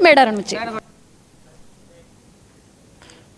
మేడారం నుంచి.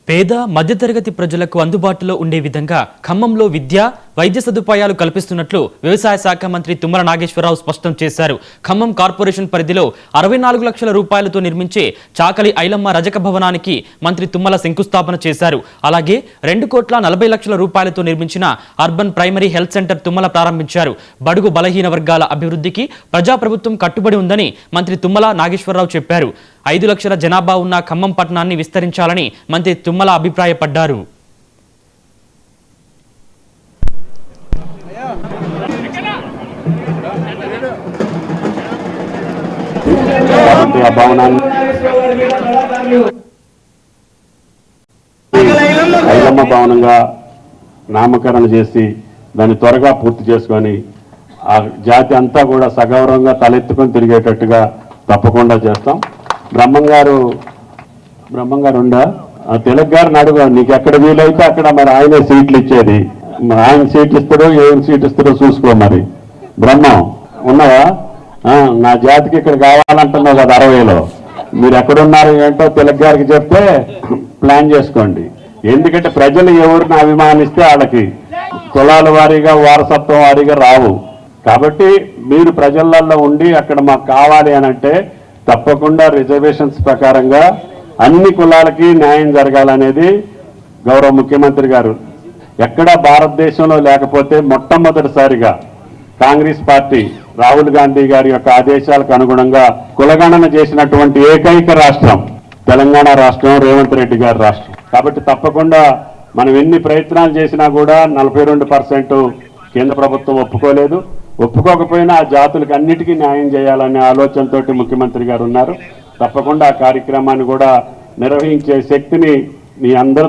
పేద మధ్యతరగతి ప్రజలకు అందుబాటులో ఉండే విధంగా ఖమ్మంలో విద్య, వైద్య సదుపాయాలు కల్పిస్తున్నట్లు వ్యవసాయ శాఖ మంత్రి తుమ్మల నాగేశ్వరరావు స్పష్టం చేశారు. ఖమ్మం కార్పొరేషన్ పరిధిలో 64 లక్షల రూపాయలతో నిర్మించే చాకలి ఐలమ్మ రజక భవనానికి మంత్రి తుమ్మల శంకుస్థాపన చేశారు. అలాగే 2,40 లక్షల రూపాయలతో నిర్మించిన urban primary health centre Tummala ప్రారంభించారు. బడుగు బలహీన వర్గాల అభివృద్ధికి ప్రజాప్రభుత్వం కట్టుబడి ఉందని మంత్రి తుమ్మల నాగేశ్వరరావు చెప్పారు. 5 లక్షల జనాభా ఉన్న ఖమ్మం పట్టణాన్ని విస్తరించాలని మంత్రి తుమ్మల అభిప్రాయపడ్డారు. ఐలమ్మ భవనంగా నామకరణ చేసి దాన్ని త్వరగా పూర్తి చేసుకొని ఆ జాతి అంతా కూడా సగౌరవంగా తలెత్తుకొని తిరిగేటట్టుగా తప్పకుండా చేస్తాం. బ్రహ్మంగారు ఉండా తిలక్ గారిని అడుగు, నీకు ఎక్కడ వీలైతే అక్కడ మరి ఆయనే సీట్లు ఇచ్చేది. ఆయన సీట్ ఇస్తాడో ఏం సీట్ ఇస్తాడో చూసుకో. మరి బ్రహ్మం ఉన్నావా? నా జాతికి ఇక్కడ కావాలంటున్నావు కదా 60లో. మీరు ఎక్కడున్నారు ఏంటో తిలక్ గారికి చెప్తే ప్లాన్ చేసుకోండి. ఎందుకంటే ప్రజలు ఎవరిని అభిమానిస్తే వాళ్ళకి కులాల వారీగా వారసత్వం వారీగా రావు. కాబట్టి మీరు ప్రజలలో ఉండి అక్కడ మాకు కావాలి అని అంటే తప్పకుండా రిజర్వేషన్స్ ప్రకారంగా అన్ని కులాలకి న్యాయం జరగాలనేది గౌరవ ముఖ్యమంత్రి గారు ఎక్కడా భారతదేశంలో లేకపోతే మొట్టమొదటిసారిగా కాంగ్రెస్ పార్టీ రాహుల్ గాంధీ గారి యొక్క ఆదేశాలకు అనుగుణంగా కులగణన చేసినటువంటి ఏకైక రాష్ట్రం తెలంగాణ రాష్ట్రం, రేవంత్ రెడ్డి గారి రాష్ట్రం. కాబట్టి తప్పకుండా మనం ఎన్ని ప్రయత్నాలు చేసినా కూడా 42% కేంద్ర ప్రభుత్వం ఒప్పుకోలేదు. ఒప్పుకోకపోయినా ఆ జాతులకు అన్నిటికీ న్యాయం చేయాలనే ఆలోచనతోటి ముఖ్యమంత్రి గారు ఉన్నారు. తప్పకుండా ఆ కార్యక్రమాన్ని కూడా నిర్వహించే శక్తిని మీ అందరూ